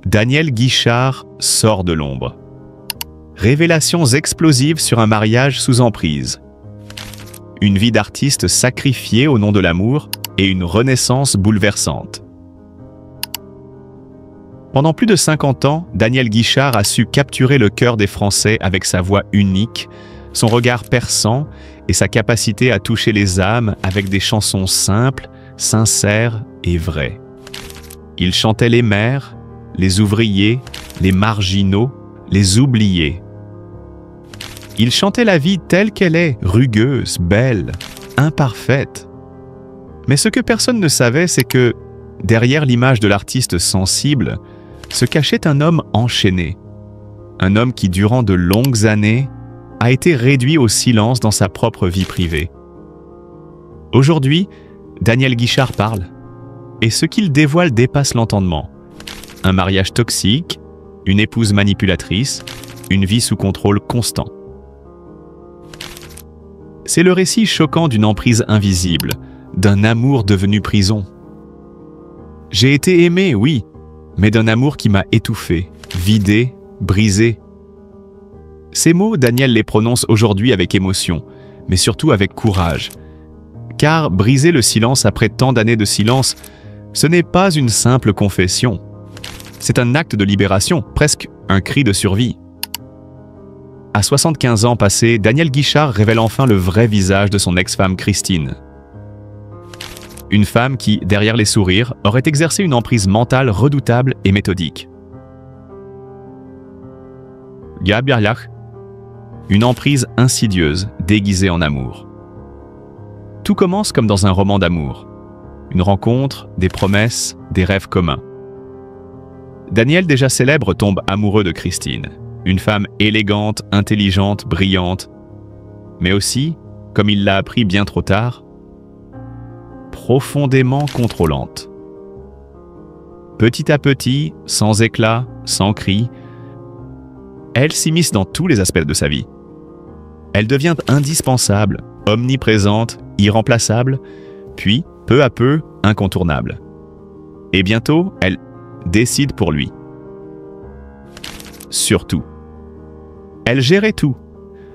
Daniel Guichard sort de l'ombre. Révélations explosives sur un mariage sous emprise. Une vie d'artiste sacrifiée au nom de l'amour et une renaissance bouleversante. Pendant plus de 50 ans, Daniel Guichard a su capturer le cœur des Français avec sa voix unique, son regard perçant et sa capacité à toucher les âmes avec des chansons simples, sincères et vraies. Il chantait les mères, les ouvriers, les marginaux, les oubliés. Il chantait la vie telle qu'elle est, rugueuse, belle, imparfaite. Mais ce que personne ne savait, c'est que, derrière l'image de l'artiste sensible, se cachait un homme enchaîné. Un homme qui, durant de longues années, a été réduit au silence dans sa propre vie privée. Aujourd'hui, Daniel Guichard parle, et ce qu'il dévoile dépasse l'entendement. Un mariage toxique, une épouse manipulatrice, une vie sous contrôle constant. C'est le récit choquant d'une emprise invisible, d'un amour devenu prison. J'ai été aimé, oui, mais d'un amour qui m'a étouffé, vidé, brisé. Ces mots, Daniel les prononce aujourd'hui avec émotion, mais surtout avec courage. Car briser le silence après tant d'années de silence, ce n'est pas une simple confession. C'est un acte de libération, presque un cri de survie. À 75 ans passés, Daniel Guichard révèle enfin le vrai visage de son ex-femme Christine. Une femme qui, derrière les sourires, aurait exercé une emprise mentale redoutable et méthodique. Gabrielach, une emprise insidieuse, déguisée en amour. Tout commence comme dans un roman d'amour. Une rencontre, des promesses, des rêves communs. Daniel, déjà célèbre, tombe amoureux de Christine. Une femme élégante, intelligente, brillante. Mais aussi, comme il l'a appris bien trop tard, profondément contrôlante. Petit à petit, sans éclat, sans cri, elle s'immisce dans tous les aspects de sa vie. Elle devient indispensable, omniprésente, irremplaçable, puis, peu à peu, incontournable. Et bientôt, elle décide pour lui. Surtout. Elle gérait tout.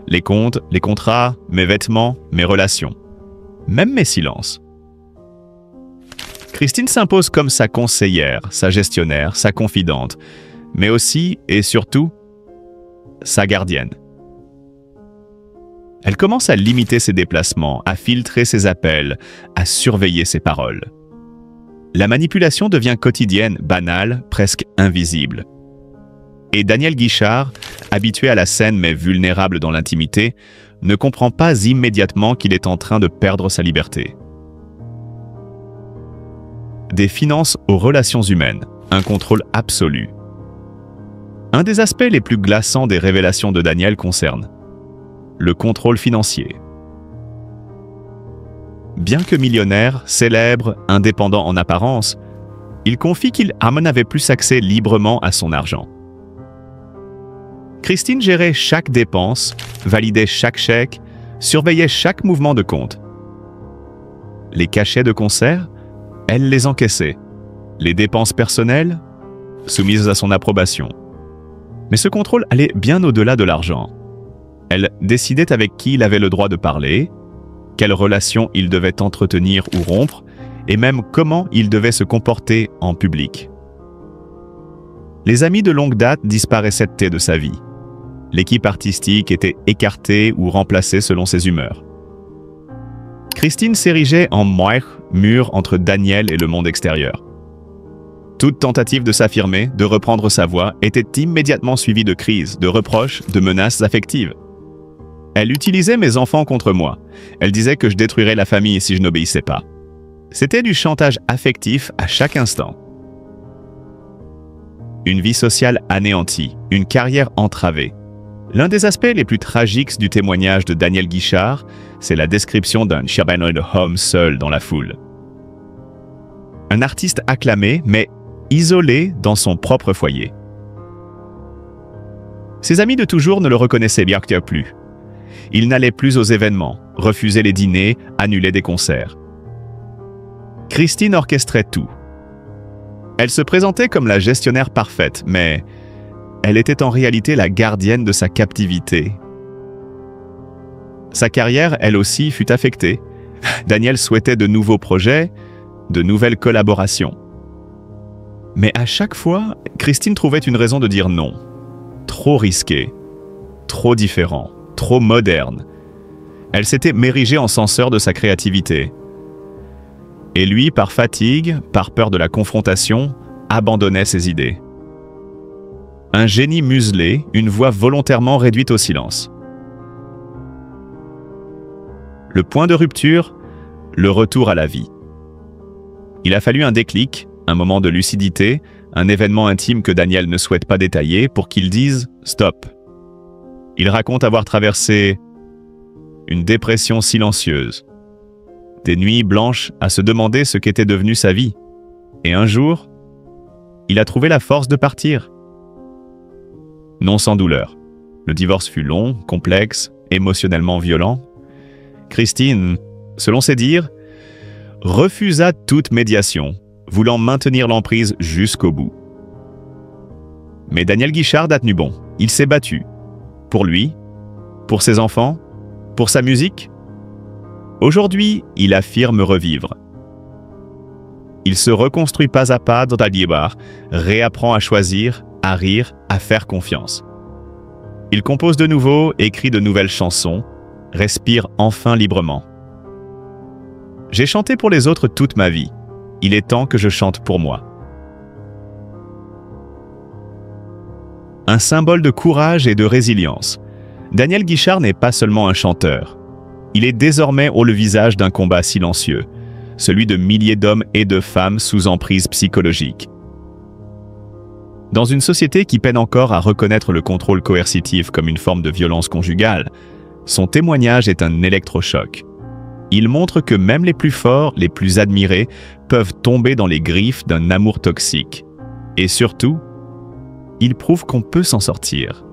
Les comptes, les contrats, mes vêtements, mes relations. Même mes silences. Christine s'impose comme sa conseillère, sa gestionnaire, sa confidente, mais aussi, et surtout, sa gardienne. Elle commence à limiter ses déplacements, à filtrer ses appels, à surveiller ses paroles. La manipulation devient quotidienne, banale, presque invisible. Et Daniel Guichard, habitué à la scène mais vulnérable dans l'intimité, ne comprend pas immédiatement qu'il est en train de perdre sa liberté. Des finances aux relations humaines, un contrôle absolu. Un des aspects les plus glaçants des révélations de Daniel concerne le contrôle financier. Bien que millionnaire, célèbre, indépendant en apparence, il confie qu'il n'avait plus accès librement à son argent. Christine gérait chaque dépense, validait chaque chèque, surveillait chaque mouvement de compte. Les cachets de concert, elle les encaissait. Les dépenses personnelles, soumises à son approbation. Mais ce contrôle allait bien au-delà de l'argent. Elle décidait avec qui il avait le droit de parler, quelles relations il devait entretenir ou rompre, et même comment il devait se comporter en public. Les amis de longue date disparaissaient de sa vie. L'équipe artistique était écartée ou remplacée selon ses humeurs. Christine s'érigeait en mur entre Daniel et le monde extérieur. Toute tentative de s'affirmer, de reprendre sa voix, était immédiatement suivie de crises, de reproches, de menaces affectives. Elle utilisait mes enfants contre moi. Elle disait que je détruirais la famille si je n'obéissais pas. C'était du chantage affectif à chaque instant. Une vie sociale anéantie, une carrière entravée. L'un des aspects les plus tragiques du témoignage de Daniel Guichard, c'est la description d'un Sherman Holmes seul dans la foule. Un artiste acclamé, mais isolé dans son propre foyer. Ses amis de toujours ne le reconnaissaient bien que plus. Il n'allait plus aux événements, refusait les dîners, annulait des concerts. Christine orchestrait tout. Elle se présentait comme la gestionnaire parfaite, mais elle était en réalité la gardienne de sa captivité. Sa carrière, elle aussi, fut affectée. Daniel souhaitait de nouveaux projets, de nouvelles collaborations. Mais à chaque fois, Christine trouvait une raison de dire non. Trop risqué, trop différent, trop moderne. Elle s'était m'érigée en censeur de sa créativité. Et lui, par fatigue, par peur de la confrontation, abandonnait ses idées. Un génie muselé, une voix volontairement réduite au silence. Le point de rupture, le retour à la vie. Il a fallu un déclic, un moment de lucidité, un événement intime que Daniel ne souhaite pas détailler pour qu'il dise « stop ». Il raconte avoir traversé une dépression silencieuse, des nuits blanches à se demander ce qu'était devenue sa vie. Et un jour, il a trouvé la force de partir. Non sans douleur. Le divorce fut long, complexe, émotionnellement violent. Christine, selon ses dires, refusa toute médiation, voulant maintenir l'emprise jusqu'au bout. Mais Daniel Guichard a tenu bon. Il s'est battu. Pour lui, pour ses enfants, pour sa musique. Aujourd'hui, il affirme revivre. Il se reconstruit pas à pas dans Dalíbar, réapprend à choisir, à rire, à faire confiance. Il compose de nouveau, écrit de nouvelles chansons, respire enfin librement. J'ai chanté pour les autres toute ma vie. Il est temps que je chante pour moi. Un symbole de courage et de résilience. Daniel Guichard n'est pas seulement un chanteur. Il est désormais le visage d'un combat silencieux, celui de milliers d'hommes et de femmes sous emprise psychologique. Dans une société qui peine encore à reconnaître le contrôle coercitif comme une forme de violence conjugale, son témoignage est un électrochoc. Il montre que même les plus forts, les plus admirés, peuvent tomber dans les griffes d'un amour toxique. Et surtout, il prouve qu'on peut s'en sortir.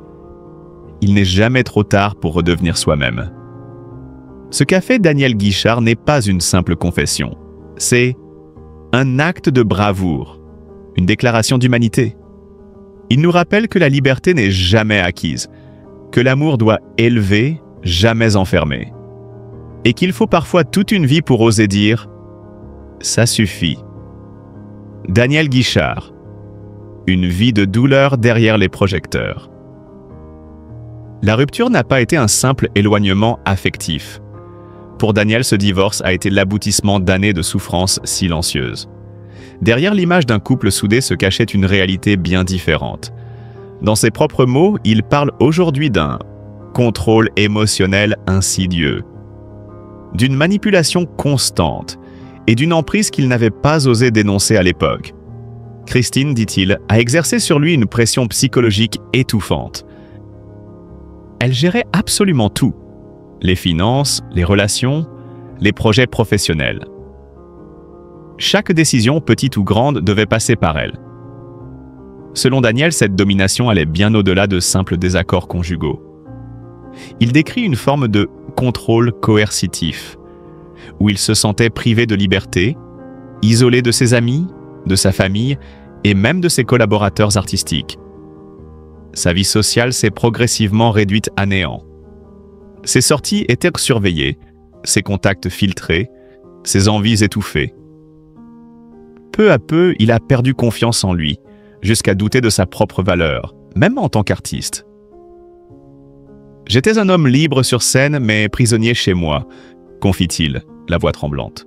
Il n'est jamais trop tard pour redevenir soi-même. Ce qu'a fait Daniel Guichard n'est pas une simple confession. C'est un acte de bravoure, une déclaration d'humanité. Il nous rappelle que la liberté n'est jamais acquise, que l'amour doit élever, jamais enfermer. Et qu'il faut parfois toute une vie pour oser dire « ça suffit ». Daniel Guichard, une vie de douleur derrière les projecteurs. La rupture n'a pas été un simple éloignement affectif. Pour Daniel, ce divorce a été l'aboutissement d'années de souffrance silencieuse. Derrière l'image d'un couple soudé se cachait une réalité bien différente. Dans ses propres mots, il parle aujourd'hui d'un contrôle émotionnel insidieux, d'une manipulation constante et d'une emprise qu'il n'avait pas osé dénoncer à l'époque. Christine, dit-il, a exercé sur lui une pression psychologique étouffante. Elle gérait absolument tout. Les finances, les relations, les projets professionnels. Chaque décision, petite ou grande, devait passer par elle. Selon Daniel, cette domination allait bien au-delà de simples désaccords conjugaux. Il décrit une forme de contrôle coercitif, où il se sentait privé de liberté, isolé de ses amis, de sa famille et même de ses collaborateurs artistiques. Sa vie sociale s'est progressivement réduite à néant. Ses sorties étaient surveillées, ses contacts filtrés, ses envies étouffées. Peu à peu, il a perdu confiance en lui, jusqu'à douter de sa propre valeur, même en tant qu'artiste. « J'étais un homme libre sur scène, mais prisonnier chez moi », confie-t-il, la voix tremblante.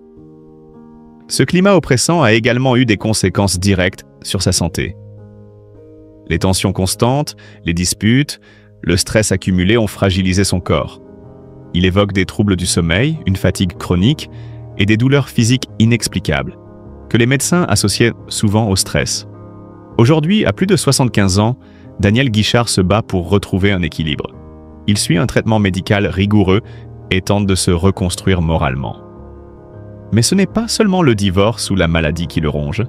Ce climat oppressant a également eu des conséquences directes sur sa santé. Les tensions constantes, les disputes, le stress accumulé ont fragilisé son corps. Il évoque des troubles du sommeil, une fatigue chronique et des douleurs physiques inexplicables, que les médecins associaient souvent au stress. Aujourd'hui, à plus de 75 ans, Daniel Guichard se bat pour retrouver un équilibre. Il suit un traitement médical rigoureux et tente de se reconstruire moralement. Mais ce n'est pas seulement le divorce ou la maladie qui le ronge,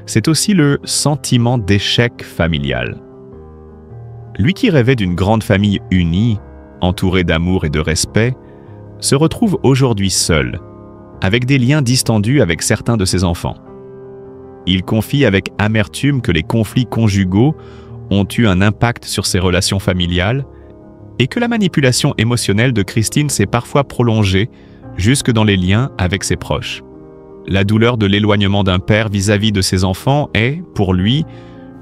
c'est aussi le sentiment d'échec familial. Lui qui rêvait d'une grande famille unie, entourée d'amour et de respect, se retrouve aujourd'hui seul, avec des liens distendus avec certains de ses enfants. Il confie avec amertume que les conflits conjugaux ont eu un impact sur ses relations familiales et que la manipulation émotionnelle de Christine s'est parfois prolongée jusque dans les liens avec ses proches. La douleur de l'éloignement d'un père vis-à-vis de ses enfants est, pour lui,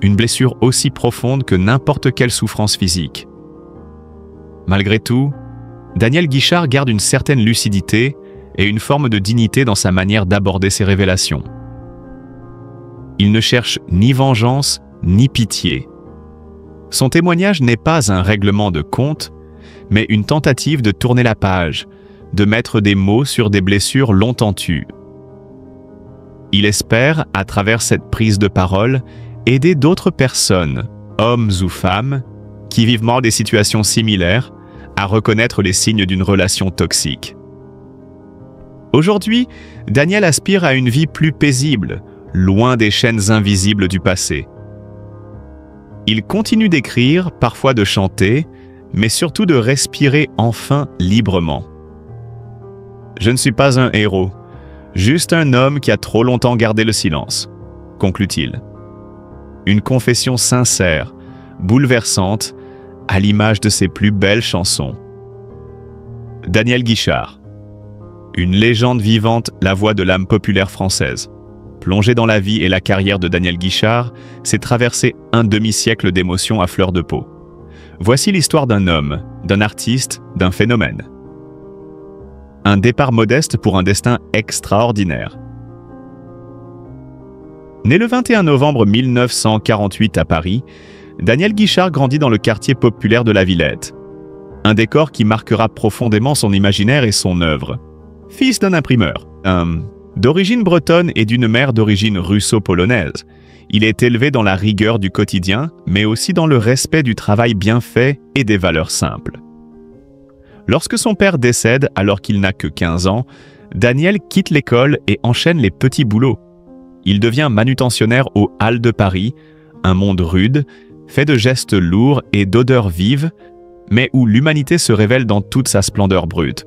une blessure aussi profonde que n'importe quelle souffrance physique. Malgré tout, Daniel Guichard garde une certaine lucidité et une forme de dignité dans sa manière d'aborder ses révélations. Il ne cherche ni vengeance ni pitié. Son témoignage n'est pas un règlement de compte, mais une tentative de tourner la page, de mettre des mots sur des blessures longtemps tues. Il espère, à travers cette prise de parole, aider d'autres personnes, hommes ou femmes, qui vivent mal des situations similaires, à reconnaître les signes d'une relation toxique. Aujourd'hui, Daniel aspire à une vie plus paisible, loin des chaînes invisibles du passé. Il continue d'écrire, parfois de chanter, mais surtout de respirer enfin librement. « Je ne suis pas un héros, juste un homme qui a trop longtemps gardé le silence », conclut-il. Une confession sincère, bouleversante, à l'image de ses plus belles chansons. Daniel Guichard, une légende vivante, la voix de l'âme populaire française. Plongé dans la vie et la carrière de Daniel Guichard, c'est traverser un demi-siècle d'émotions à fleur de peau. Voici l'histoire d'un homme, d'un artiste, d'un phénomène. Un départ modeste pour un destin extraordinaire. Né le 21 novembre 1948 à Paris, Daniel Guichard grandit dans le quartier populaire de la Villette. Un décor qui marquera profondément son imaginaire et son œuvre. Fils d'un imprimeur, d'origine bretonne et d'une mère d'origine russo-polonaise, il est élevé dans la rigueur du quotidien, mais aussi dans le respect du travail bien fait et des valeurs simples. Lorsque son père décède alors qu'il n'a que 15 ans, Daniel quitte l'école et enchaîne les petits boulots. Il devient manutentionnaire aux Halles de Paris, un monde rude, fait de gestes lourds et d'odeurs vives, mais où l'humanité se révèle dans toute sa splendeur brute.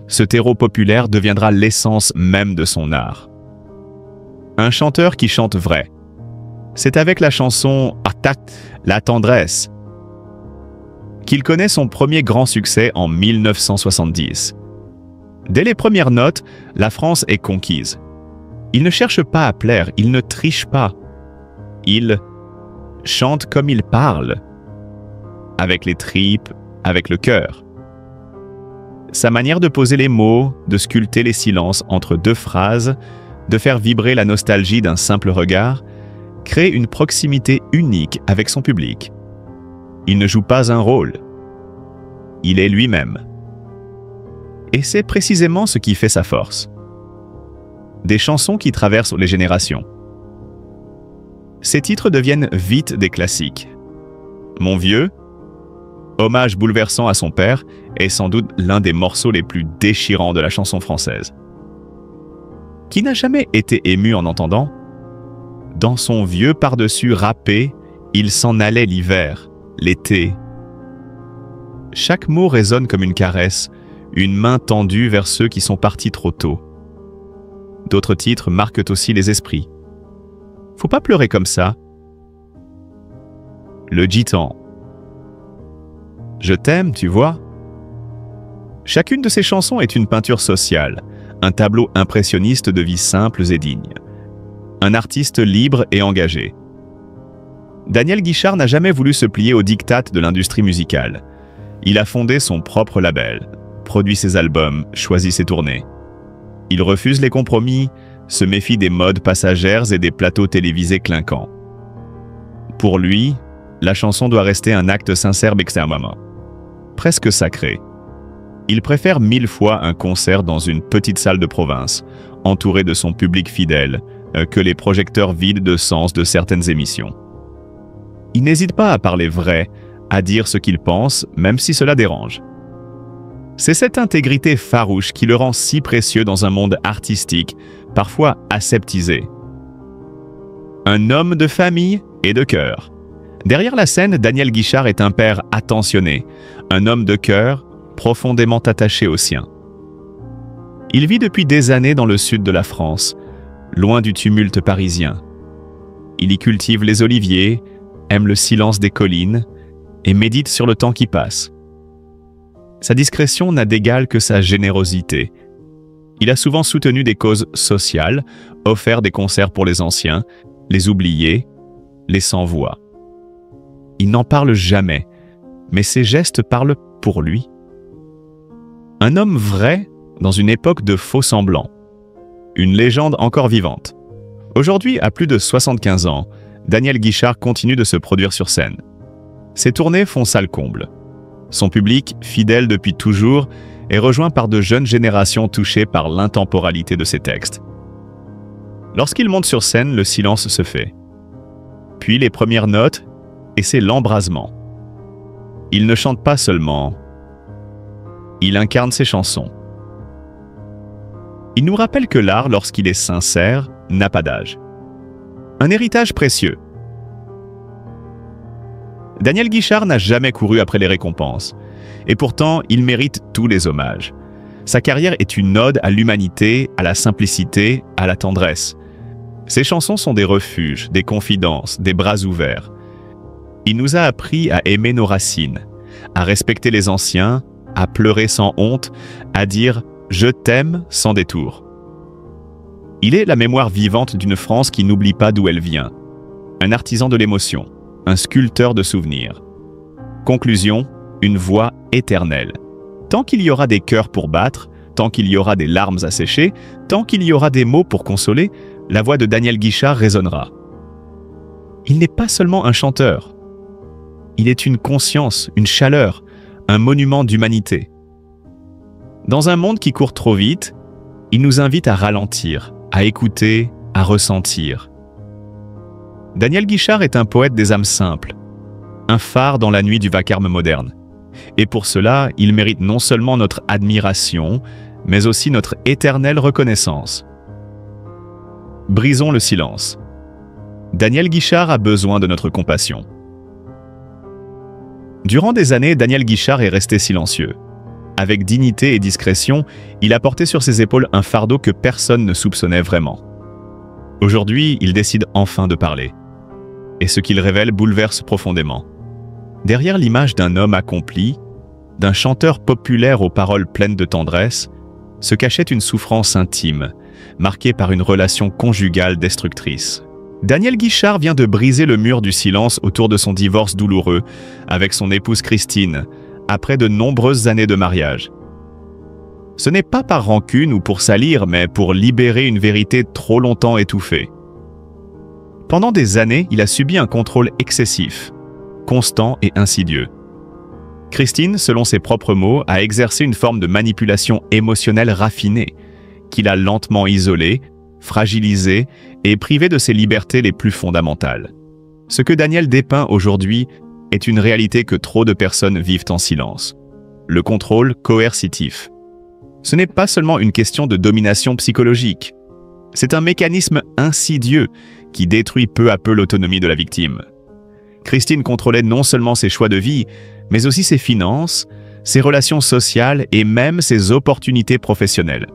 Ce terreau populaire deviendra l'essence même de son art. Un chanteur qui chante vrai. C'est avec la chanson « Attaque, la tendresse » qu'il connaît son premier grand succès en 1970. Dès les premières notes, la France est conquise. Il ne cherche pas à plaire, il ne triche pas. Il chante comme il parle, avec les tripes, avec le cœur. Sa manière de poser les mots, de sculpter les silences entre deux phrases, de faire vibrer la nostalgie d'un simple regard, crée une proximité unique avec son public. Il ne joue pas un rôle. Il est lui-même. Et c'est précisément ce qui fait sa force. Des chansons qui traversent les générations. Ces titres deviennent vite des classiques. Mon vieux, hommage bouleversant à son père, est sans doute l'un des morceaux les plus déchirants de la chanson française. Qui n'a jamais été ému en entendant ? Dans son vieux par-dessus râpé, il s'en allait l'hiver, l'été. Chaque mot résonne comme une caresse, une main tendue vers ceux qui sont partis trop tôt. D'autres titres marquent aussi les esprits. Faut pas pleurer comme ça. Le gitan. Je t'aime, tu vois. Chacune de ces chansons est une peinture sociale, un tableau impressionniste de vies simples et dignes. Un artiste libre et engagé. Daniel Guichard n'a jamais voulu se plier aux diktats de l'industrie musicale. Il a fondé son propre label, produit ses albums, choisi ses tournées. Il refuse les compromis, se méfie des modes passagères et des plateaux télévisés clinquants. Pour lui, la chanson doit rester un acte sincère extrêmement, presque sacré. Il préfère 1000 fois un concert dans une petite salle de province, entouré de son public fidèle, que les projecteurs vides de sens de certaines émissions. Il n'hésite pas à parler vrai, à dire ce qu'il pense, même si cela dérange. C'est cette intégrité farouche qui le rend si précieux dans un monde artistique, parfois aseptisé. Un homme de famille et de cœur. Derrière la scène, Daniel Guichard est un père attentionné, un homme de cœur profondément attaché aux siens. Il vit depuis des années dans le sud de la France, loin du tumulte parisien. Il y cultive les oliviers, aime le silence des collines et médite sur le temps qui passe. Sa discrétion n'a d'égal que sa générosité. Il a souvent soutenu des causes sociales, offert des concerts pour les anciens, les oubliés, les sans-voix. Il n'en parle jamais, mais ses gestes parlent pour lui. Un homme vrai dans une époque de faux semblants. Une légende encore vivante. Aujourd'hui, à plus de 75 ans, Daniel Guichard continue de se produire sur scène. Ses tournées font salle comble. Son public, fidèle depuis toujours, est rejoint par de jeunes générations touchées par l'intemporalité de ses textes. Lorsqu'il monte sur scène, le silence se fait. Puis les premières notes, et c'est l'embrasement. Il ne chante pas seulement, il incarne ses chansons. Il nous rappelle que l'art, lorsqu'il est sincère, n'a pas d'âge. Un héritage précieux. Daniel Guichard n'a jamais couru après les récompenses. Et pourtant, il mérite tous les hommages. Sa carrière est une ode à l'humanité, à la simplicité, à la tendresse. Ses chansons sont des refuges, des confidences, des bras ouverts. Il nous a appris à aimer nos racines, à respecter les anciens, à pleurer sans honte, à dire « je t'aime » sans détour. Il est la mémoire vivante d'une France qui n'oublie pas d'où elle vient. Un artisan de l'émotion, un sculpteur de souvenirs. Conclusion, une voix éternelle. Tant qu'il y aura des cœurs pour battre, tant qu'il y aura des larmes à sécher, tant qu'il y aura des mots pour consoler, la voix de Daniel Guichard résonnera. Il n'est pas seulement un chanteur. Il est une conscience, une chaleur, un monument d'humanité. Dans un monde qui court trop vite, il nous invite à ralentir, à écouter, à ressentir. Daniel Guichard est un poète des âmes simples, un phare dans la nuit du vacarme moderne. Et pour cela, il mérite non seulement notre admiration, mais aussi notre éternelle reconnaissance. Brisons le silence. Daniel Guichard a besoin de notre compassion. Durant des années, Daniel Guichard est resté silencieux. Avec dignité et discrétion, il a porté sur ses épaules un fardeau que personne ne soupçonnait vraiment. Aujourd'hui, il décide enfin de parler. Et ce qu'il révèle bouleverse profondément. Derrière l'image d'un homme accompli, d'un chanteur populaire aux paroles pleines de tendresse, se cachait une souffrance intime, marquée par une relation conjugale destructrice. Daniel Guichard vient de briser le mur du silence autour de son divorce douloureux avec son épouse Christine, après de nombreuses années de mariage. Ce n'est pas par rancune ou pour salir, mais pour libérer une vérité trop longtemps étouffée. Pendant des années, il a subi un contrôle excessif, constant et insidieux. Christine, selon ses propres mots, a exercé une forme de manipulation émotionnelle raffinée, qu'il a lentement isolée, fragilisée et privée de ses libertés les plus fondamentales. Ce que Daniel dépeint aujourd'hui est une réalité que trop de personnes vivent en silence. Le contrôle coercitif. Ce n'est pas seulement une question de domination psychologique. C'est un mécanisme insidieux qui détruit peu à peu l'autonomie de la victime. Christine contrôlait non seulement ses choix de vie, mais aussi ses finances, ses relations sociales et même ses opportunités professionnelles.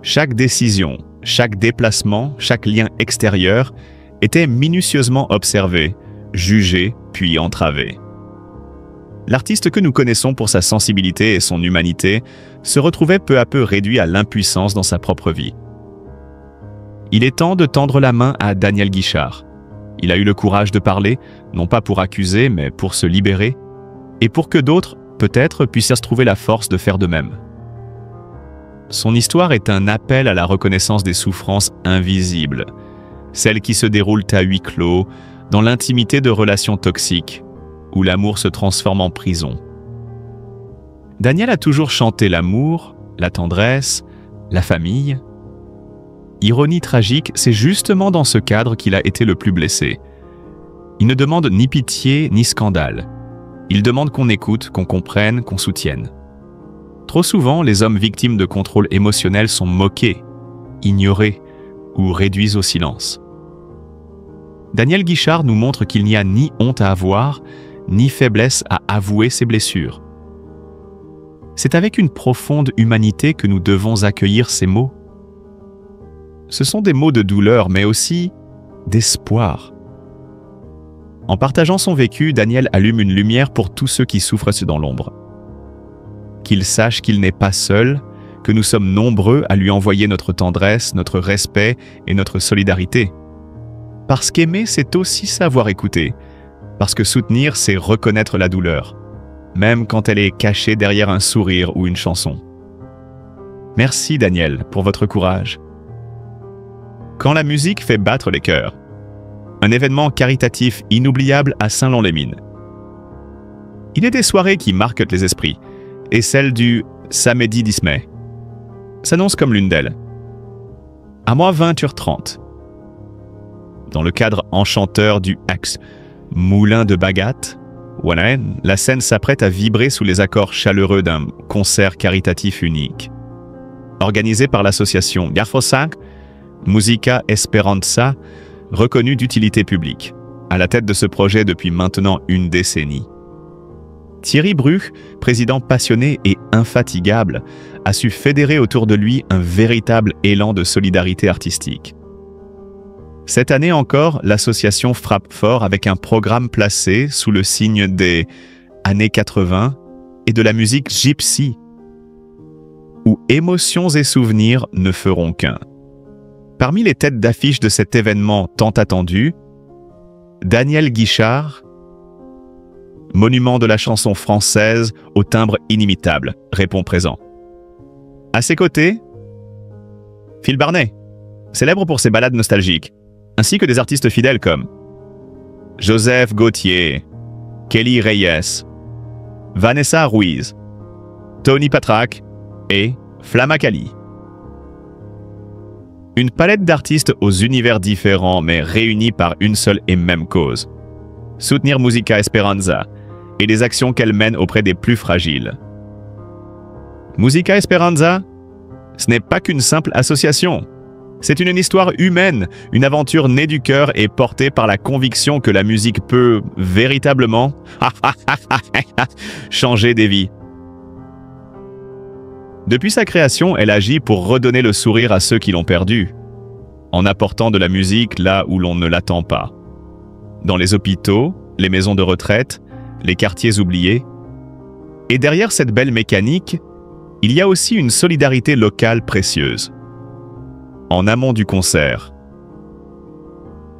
Chaque décision, chaque déplacement, chaque lien extérieur était minutieusement observé, jugé, puis entravé. L'artiste que nous connaissons pour sa sensibilité et son humanité se retrouvait peu à peu réduit à l'impuissance dans sa propre vie. Il est temps de tendre la main à Daniel Guichard. Il a eu le courage de parler, non pas pour accuser, mais pour se libérer, et pour que d'autres, peut-être, puissent se trouver la force de faire de même. Son histoire est un appel à la reconnaissance des souffrances invisibles, celles qui se déroulent à huis clos, dans l'intimité de relations toxiques, où l'amour se transforme en prison. Daniel a toujours chanté l'amour, la tendresse, la famille. Ironie tragique, c'est justement dans ce cadre qu'il a été le plus blessé. Il ne demande ni pitié ni scandale. Il demande qu'on écoute, qu'on comprenne, qu'on soutienne. Trop souvent, les hommes victimes de contrôle émotionnel sont moqués, ignorés ou réduits au silence. Daniel Guichard nous montre qu'il n'y a ni honte à avoir, ni faiblesse à avouer ses blessures. C'est avec une profonde humanité que nous devons accueillir ces mots. Ce sont des mots de douleur, mais aussi d'espoir. En partageant son vécu, Daniel allume une lumière pour tous ceux qui souffrent dans l'ombre. Qu'il sache qu'il n'est pas seul, que nous sommes nombreux à lui envoyer notre tendresse, notre respect et notre solidarité. Parce qu'aimer, c'est aussi savoir écouter. Parce que soutenir, c'est reconnaître la douleur, même quand elle est cachée derrière un sourire ou une chanson. Merci Daniel pour votre courage. Quand la musique fait battre les cœurs. Un événement caritatif inoubliable à Saint-Lon-les-Mines. Il est des soirées qui marquent les esprits, et celle du samedi 10 mai s'annonce comme l'une d'elles. À moins 20h30, dans le cadre enchanteur du Axe Moulin de Bagat, la scène s'apprête à vibrer sous les accords chaleureux d'un concert caritatif unique. Organisé par l'association Garfosak, Musica Esperanza, reconnue d'utilité publique, à la tête de ce projet depuis maintenant une décennie. Thierry Bruch, président passionné et infatigable, a su fédérer autour de lui un véritable élan de solidarité artistique. Cette année encore, l'association frappe fort avec un programme placé sous le signe des années 80 et de la musique gypsy, où émotions et souvenirs ne feront qu'un. Parmi les têtes d'affiche de cet événement tant attendu, Daniel Guichard, monument de la chanson française au timbre inimitable, répond présent. À ses côtés, Phil Barnet, célèbre pour ses ballades nostalgiques, ainsi que des artistes fidèles comme Joseph Gauthier, Kelly Reyes, Vanessa Ruiz, Tony Patrak et Flama Kali. Une palette d'artistes aux univers différents mais réunis par une seule et même cause. Soutenir Musica Esperanza et les actions qu'elle mène auprès des plus fragiles. Musica Esperanza, ce n'est pas qu'une simple association. C'est une histoire humaine, une aventure née du cœur et portée par la conviction que la musique peut véritablement changer des vies. Depuis sa création, elle agit pour redonner le sourire à ceux qui l'ont perdu, en apportant de la musique là où l'on ne l'attend pas. Dans les hôpitaux, les maisons de retraite, les quartiers oubliés. Et derrière cette belle mécanique, il y a aussi une solidarité locale précieuse. En amont du concert,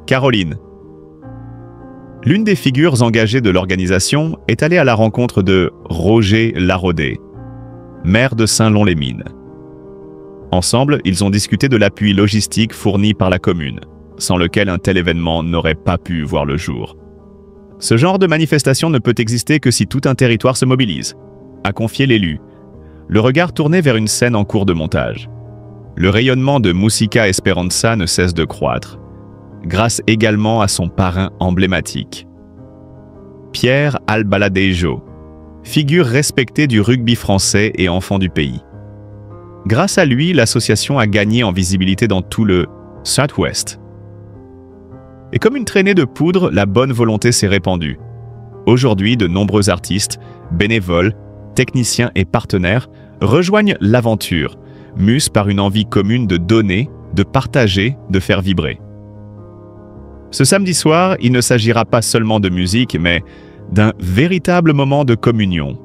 Caroline, l'une des figures engagées de l'organisation, est allée à la rencontre de Roger Larodé, maire de Saint-Lon-les-Mines. Ensemble, ils ont discuté de l'appui logistique fourni par la commune, sans lequel un tel événement n'aurait pas pu voir le jour. Ce genre de manifestation ne peut exister que si tout un territoire se mobilise, a confié l'élu, le regard tourné vers une scène en cours de montage. Le rayonnement de Musica Esperanza ne cesse de croître, grâce également à son parrain emblématique, Pierre Albaladejo, figure respectée du rugby français et enfant du pays. Grâce à lui, l'association a gagné en visibilité dans tout le Southwest. Et comme une traînée de poudre, la bonne volonté s'est répandue. Aujourd'hui, de nombreux artistes, bénévoles, techniciens et partenaires rejoignent l'aventure, mus par une envie commune de donner, de partager, de faire vibrer. Ce samedi soir, il ne s'agira pas seulement de musique, mais d'un véritable moment de communion,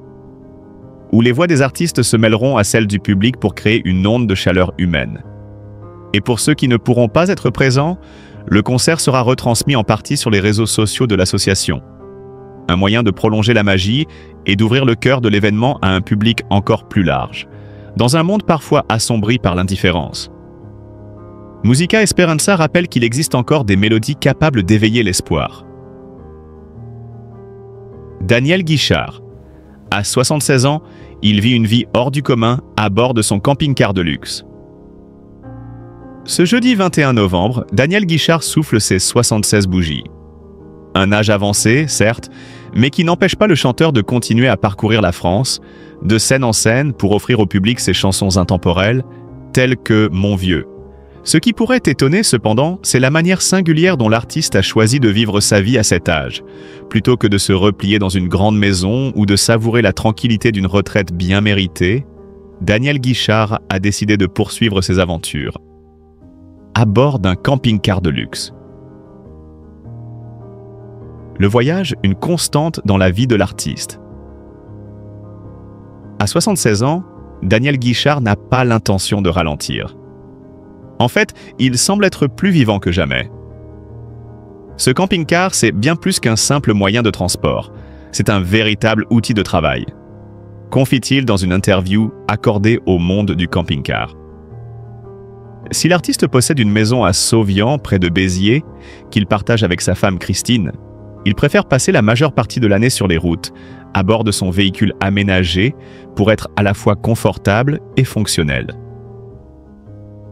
où les voix des artistes se mêleront à celles du public pour créer une onde de chaleur humaine. Et pour ceux qui ne pourront pas être présents, le concert sera retransmis en partie sur les réseaux sociaux de l'association. Un moyen de prolonger la magie et d'ouvrir le cœur de l'événement à un public encore plus large, dans un monde parfois assombri par l'indifférence. Musica Esperanza rappelle qu'il existe encore des mélodies capables d'éveiller l'espoir. Daniel Guichard. À 76 ans, il vit une vie hors du commun à bord de son camping-car de luxe. Ce jeudi 21 novembre, Daniel Guichard souffle ses 76 bougies. Un âge avancé, certes, mais qui n'empêche pas le chanteur de continuer à parcourir la France, de scène en scène pour offrir au public ses chansons intemporelles, telles que Mon Vieux. Ce qui pourrait étonner cependant, c'est la manière singulière dont l'artiste a choisi de vivre sa vie à cet âge. Plutôt que de se replier dans une grande maison ou de savourer la tranquillité d'une retraite bien méritée, Daniel Guichard a décidé de poursuivre ses aventures à bord d'un camping-car de luxe. le voyage une constante dans la vie de l'artiste. À 76 ans, Daniel Guichard n'a pas l'intention de ralentir. En fait, il semble être plus vivant que jamais. Ce camping-car, c'est bien plus qu'un simple moyen de transport. C'est un véritable outil de travail, confie-t-il dans une interview accordée au Monde du camping-car. Si l'artiste possède une maison à Sauvian, près de Béziers, qu'il partage avec sa femme Christine, il préfère passer la majeure partie de l'année sur les routes, à bord de son véhicule aménagé pour être à la fois confortable et fonctionnel.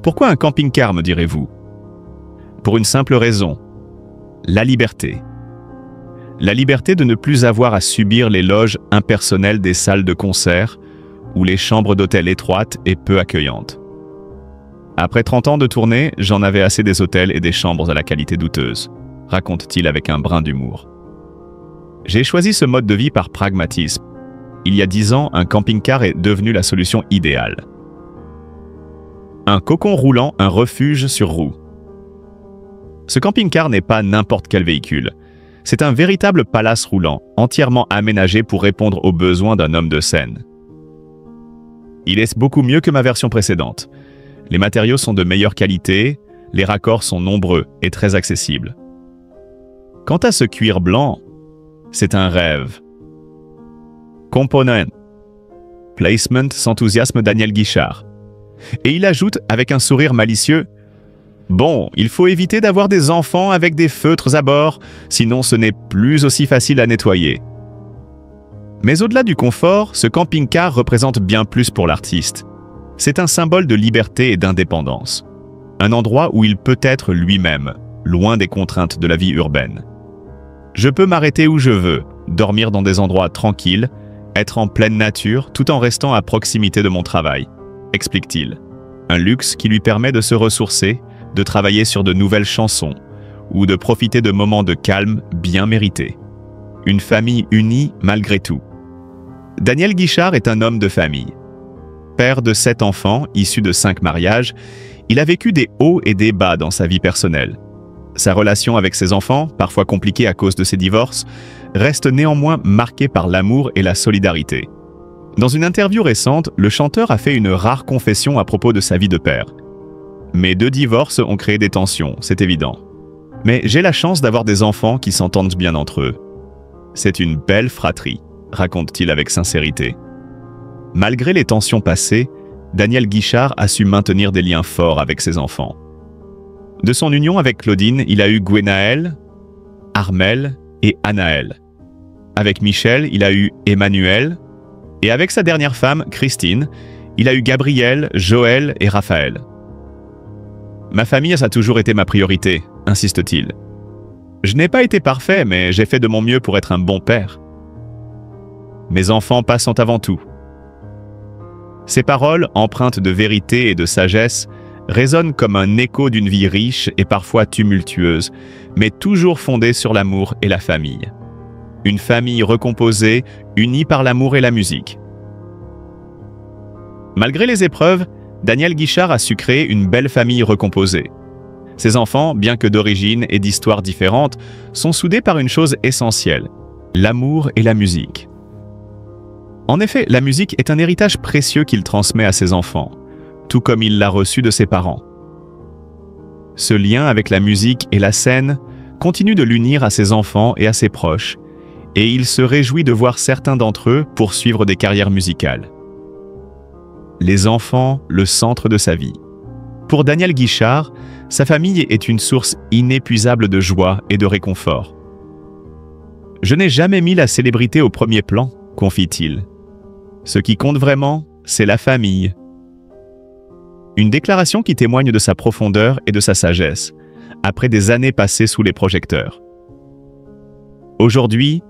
Pourquoi un camping-car, me direz-vous? Pour une simple raison, la liberté. La liberté de ne plus avoir à subir les loges impersonnelles des salles de concert ou les chambres d'hôtel étroites et peu accueillantes. Après 30 ans de tournée, j'en avais assez des hôtels et des chambres à la qualité douteuse, raconte-t-il avec un brin d'humour. J'ai choisi ce mode de vie par pragmatisme. Il y a 10 ans, un camping-car est devenu la solution idéale. Un cocon roulant, un refuge sur roues. Ce camping-car n'est pas n'importe quel véhicule. C'est un véritable palace roulant, entièrement aménagé pour répondre aux besoins d'un homme de scène. Il est beaucoup mieux que ma version précédente. Les matériaux sont de meilleure qualité, les raccords sont nombreux et très accessibles. Quant à ce cuir blanc, c'est un rêve. Component. Placement s'enthousiasme Daniel Guichard. Et il ajoute avec un sourire malicieux: bon, il faut éviter d'avoir des enfants avec des feutres à bord, sinon ce n'est plus aussi facile à nettoyer. Mais au-delà du confort, ce camping-car représente bien plus pour l'artiste. C'est un symbole de liberté et d'indépendance. Un endroit où il peut être lui-même, loin des contraintes de la vie urbaine. Je peux m'arrêter où je veux, dormir dans des endroits tranquilles, être en pleine nature tout en restant à proximité de mon travail, explique-t-il. Un luxe qui lui permet de se ressourcer, de travailler sur de nouvelles chansons ou de profiter de moments de calme bien mérités. Une famille unie malgré tout. Daniel Guichard est un homme de famille. Père de 7 enfants, issus de 5 mariages, il a vécu des hauts et des bas dans sa vie personnelle. Sa relation avec ses enfants, parfois compliquée à cause de ses divorces, reste néanmoins marquée par l'amour et la solidarité. Dans une interview récente, le chanteur a fait une rare confession à propos de sa vie de père. Mes 2 divorces ont créé des tensions, c'est évident. Mais j'ai la chance d'avoir des enfants qui s'entendent bien entre eux. C'est une belle fratrie, raconte-t-il avec sincérité. Malgré les tensions passées, Daniel Guichard a su maintenir des liens forts avec ses enfants. De son union avec Claudine, il a eu Gwenaël, Armel et Anaël. Avec Michel, il a eu Emmanuel. Et avec sa dernière femme, Christine, il a eu Gabriel, Joël et Raphaël. Ma famille, ça a toujours été ma priorité, insiste-t-il. Je n'ai pas été parfait, mais j'ai fait de mon mieux pour être un bon père. Mes enfants passent avant tout. Ces paroles, empreintes de vérité et de sagesse, résonnent comme un écho d'une vie riche et parfois tumultueuse, mais toujours fondée sur l'amour et la famille. Une famille recomposée, unie par l'amour et la musique. Malgré les épreuves, Daniel Guichard a su créer une belle famille recomposée. Ses enfants, bien que d'origine et d'histoires différentes, sont soudés par une chose essentielle, l'amour et la musique. En effet, la musique est un héritage précieux qu'il transmet à ses enfants, tout comme il l'a reçu de ses parents. Ce lien avec la musique et la scène continue de l'unir à ses enfants et à ses proches, et il se réjouit de voir certains d'entre eux poursuivre des carrières musicales. Les enfants, le centre de sa vie. Pour Daniel Guichard, sa famille est une source inépuisable de joie et de réconfort. « Je n'ai jamais mis la célébrité au premier plan », confie-t-il. « Ce qui compte vraiment, c'est la famille. » Une déclaration qui témoigne de sa profondeur et de sa sagesse, après des années passées sous les projecteurs. Aujourd'hui,